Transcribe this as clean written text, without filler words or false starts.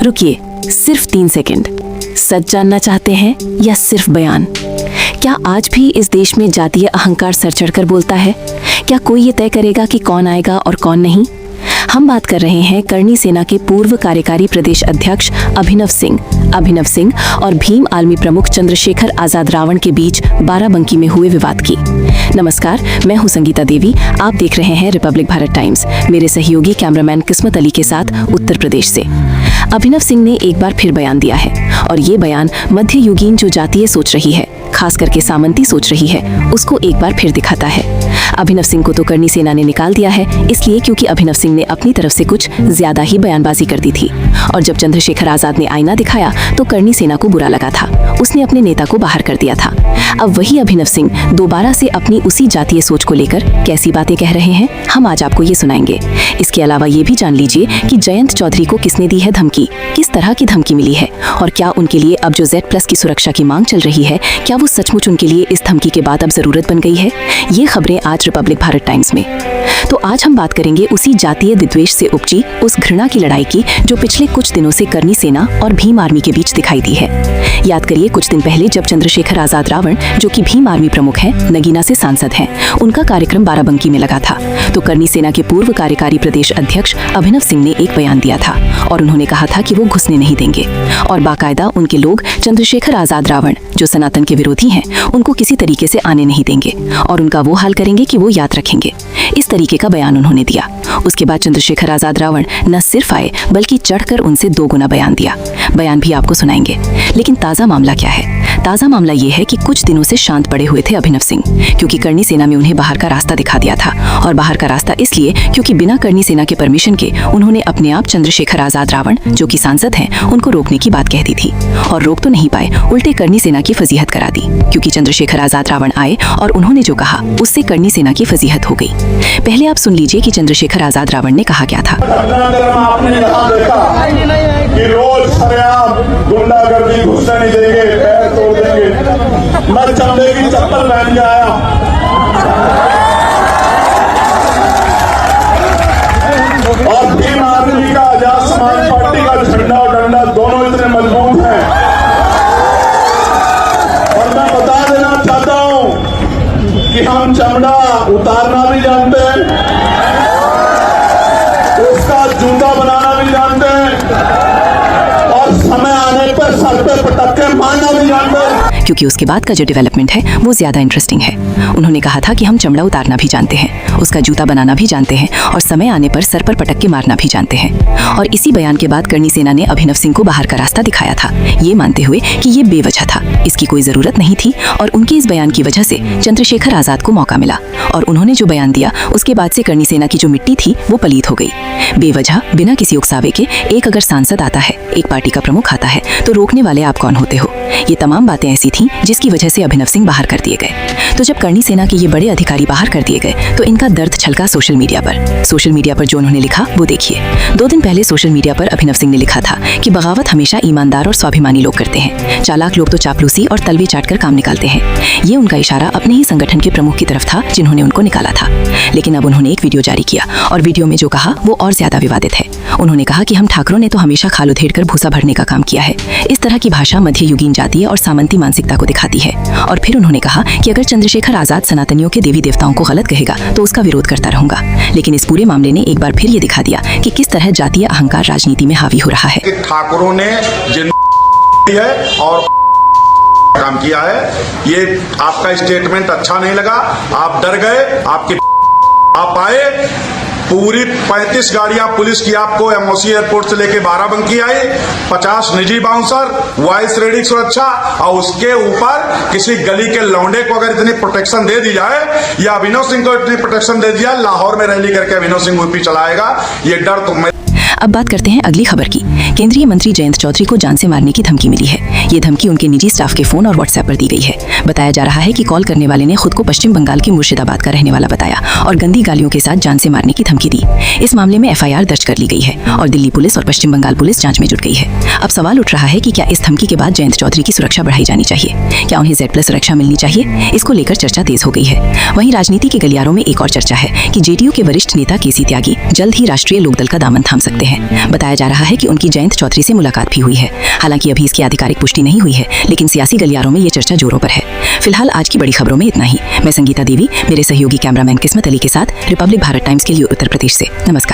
रुकिए, सिर्फ 3 सेकंड। सच जानना चाहते हैं या सिर्फ बयान? क्या आज भी इस देश में जातीय अहंकार सर चढ़कर बोलता है? क्या कोई ये तय करेगा कि कौन आएगा और कौन नहीं? हम बात कर रहे हैं करणी सेना के पूर्व कार्यकारी प्रदेश अध्यक्ष अभिनव सिंह और भीम आर्मी प्रमुख चंद्रशेखर आजाद रावण के बीच बाराबंकी में हुए विवाद की। नमस्कार, मैं हूं संगीता देवी। आप देख रहे हैं रिपब्लिक भारत टाइम्स। मेरे सहयोगी कैमरामैन किस्मत अली के साथ उत्तर प्रदेश से। अभिनव सिंह ने एक बार फिर बयान दिया है और ये बयान मध्ययुगीन जो जातीय सोच रही है, खास करके सामंती सोच रही है, उसको एक बार फिर दिखाता है। अभिनव सिंह को तो करणी सेना ने निकाल दिया है, इसलिए क्योंकि अभिनव सिंह ने अपनी तरफ से कुछ ज्यादा ही बयानबाजी कर दी थी। और जब चंद्रशेखर आजाद ने आईना दिखाया तो करणी सेना को बुरा लगा था। उसने अपने नेता को बाहर कर दिया था। अब वही अभिनव सिंह दोबारा से अपनी उसी जातीय सोच को लेकर कैसी बातें कह रहे हैं, हम आज आपको ये सुनाएंगे। इसके अलावा ये भी जान लीजिए कि जयंत चौधरी को किसने दी है धमकी, किस तरह की धमकी मिली है, और क्या उनके लिए अब जो Z+ की सुरक्षा की मांग चल रही है, क्या वो सचमुच उनके लिए इस धमकी के बाद अब जरूरत बन गई है। ये खबरें आज रिपब्लिक भारत टाइम्स में। तो आज हम बात करेंगे उसी जातीय विद्वेष से उपजी उस घृणा की लड़ाई की जो पिछले कुछ दिनों से करणी सेना और भीम आर्मी के बीच दिखाई दी है। याद करिए, कुछ दिन पहले जब चंद्रशेखर आजाद रावण, जो कि भीम आर्मी प्रमुख हैं, नगीना से सांसद हैं, उनका कार्यक्रम बाराबंकी में लगा था, तो करणी सेना के पूर्व कार्यकारी प्रदेश अध्यक्ष अभिनव सिंह ने एक बयान दिया था और उन्होंने कहा था कि वो घुसने नहीं देंगे और बाकायदा उनके लोग चंद्रशेखर आजाद रावण, जो सनातन के विरोधी हैं, उनको किसी तरीके से आने नहीं देंगे और उनका वो हाल करेंगे कि वो याद रखेंगे। इस तरीके का बयान उन्होंने दिया। उसके बाद चंद्रशेखर आजाद रावण न सिर्फ आए बल्कि चढ़कर उनसे 2 गुना बयान दिया। बयान भी आपको सुनाएंगे। लेकिन ताजा मामला क्या है? ताजा मामला ये है कि कुछ दिनों से शांत पड़े हुए थे अभिनव सिंह, क्योंकि करणी सेना में उन्हें बाहर का रास्ता दिखा दिया था। और बाहर का रास्ता इसलिए क्योंकि बिना करणी सेना के परमिशन के उन्होंने अपने आप चंद्रशेखर आजाद रावण, जो कि सांसद हैं, उनको रोकने की बात कह दी थी। और रोक तो नहीं पाए, उल्टे करणी सेना की फजीहत करा दी, क्योंकि चंद्रशेखर आजाद रावण आए और उन्होंने जो कहा उससे करणी सेना की फजीहत हो गई। पहले आप सुन लीजिए कि चंद्रशेखर आजाद रावण ने कहा क्या था। कि रोज सरेआम गुंडागर्दी, घुसने नहीं देंगे, पैर तोड़ देंगे। मैं चमड़े की चप्पल पहन के आया और भीम आर्मी का, आजाद समाज पार्टी का झंडा और डंडा दोनों इतने मजबूत हैं। और मैं बता देना चाहता हूं कि हम चमड़ा उतारना भी जानते हैं, उसका जूता बनाना भी जानते हैं और समय आने पर सर पे पटक के मारना भी जानते हैं। क्योंकि उसके बाद का जो डेवलपमेंट है वो ज्यादा इंटरेस्टिंग है। उन्होंने कहा था कि हम चमड़ा उतारना भी जानते हैं, उसका जूता बनाना भी जानते हैं और समय आने पर सर पर पटक के मारना भी जानते हैं। और इसी बयान के बाद करणी सेना ने अभिनव सिंह को बाहर का रास्ता दिखाया था, ये मानते हुए कि ये बेवजह था, इसकी कोई जरूरत नहीं थी और उनके इस बयान की वजह से चंद्रशेखर आजाद को मौका मिला। और उन्होंने जो बयान दिया उसके बाद से करणी सेना की जो मिट्टी थी वो पलीत हो गई। बेवजह, बिना किसी उकसावे के एक अगर सांसद आता है, एक पार्टी का प्रमुख आता है, तो रोकने वाले आप कौन होते हो? ये तमाम बातें ऐसी थीं जिसकी वजह से अभिनव सिंह बाहर कर दिए गए। तो जब करणी सेना के ये बड़े अधिकारी बाहर कर दिए गए तो इनका दर्द छलका सोशल मीडिया पर जो उन्होंने लिखा वो देखिए। 2 दिन पहले सोशल मीडिया पर अभिनव सिंह ने लिखा था कि बगावत हमेशा ईमानदार और स्वाभिमानी लोग करते हैं, चालाक लोग तो चापलूसी और तलवे चाटकर काम निकालते हैं। ये उनका इशारा अपने ही संगठन के प्रमुख की तरफ था जिन्होंने उनको निकाला था। लेकिन अब उन्होंने एक वीडियो जारी किया और वीडियो में जो कहा वो और ज्यादा विवादित है। उन्होंने कहा कि हम ठाकरों ने तो हमेशा खाल उधेड़ कर भूसा भरने का काम किया है। इस तरह की भाषा मध्ययुगीन जातीय और सामंती मानसिकता को दिखाती है। और फिर उन्होंने कहा कि अगर चंद्रशेखर आजाद सनातनियों के देवी देवताओं को गलत कहेगा तो उसका विरोध करता रहूंगा। लेकिन इस पूरे मामले ने एक बार फिर ये दिखा दिया कि किस तरह जातीय अहंकार राजनीति में हावी हो रहा है। ठाकुरों ने जिन है और काम किया है, ये आपका स्टेटमेंट अच्छा नहीं लगा, आप डर गए, आप आए, पूरी 35 गाड़ियां पुलिस की आपको एमओसी एयरपोर्ट से लेके बाराबंकी आई, 50 निजी बाउंसर, वाइस रेडिंग सुरक्षा और उसके ऊपर किसी गली के लौंडे को अगर इतनी प्रोटेक्शन दे दी जाए या अभिनव सिंह को इतनी प्रोटेक्शन दे दिया, लाहौर में रैली करके अभिनव सिंह यूपी चलाएगा, ये डर तो मैं। अब बात करते हैं अगली खबर की। केंद्रीय मंत्री जयंत चौधरी को जान से मारने की धमकी मिली है। ये धमकी उनके निजी स्टाफ के फोन और व्हाट्सएप पर दी गई है। बताया जा रहा है कि कॉल करने वाले ने खुद को पश्चिम बंगाल के मुर्शिदाबाद का रहने वाला बताया और गंदी गालियों के साथ जान से मारने की धमकी दी। इस मामले में एफआईआर दर्ज कर ली गई है और दिल्ली पुलिस और पश्चिम बंगाल पुलिस जांच में जुट गई है। अब सवाल उठ रहा है कि क्या इस धमकी के बाद जयंत चौधरी की सुरक्षा बढ़ाई जानी चाहिए, क्या उन्हें Z+ सुरक्षा मिलनी चाहिए? इसको लेकर चर्चा तेज हो गई है। वहीं राजनीति के गलियारों में एक और चर्चा है कि जेडीयू के वरिष्ठ नेता केसी त्यागी जल्द ही राष्ट्रीय लोकदल का दामन थाम सकते हैं। बताया जा रहा है कि उनकी जयंत चौधरी से मुलाकात भी हुई है। हालांकि अभी इसकी आधिकारिक पुष्टि नहीं हुई है, लेकिन सियासी गलियारों में ये चर्चा जोरों पर है। फिलहाल आज की बड़ी खबरों में इतना ही। मैं संगीता देवी मेरे सहयोगी कैमरामैन किस्मत अली के साथ रिपब्लिक भारत टाइम्स के लिए उत्तर प्रदेश से। नमस्कार।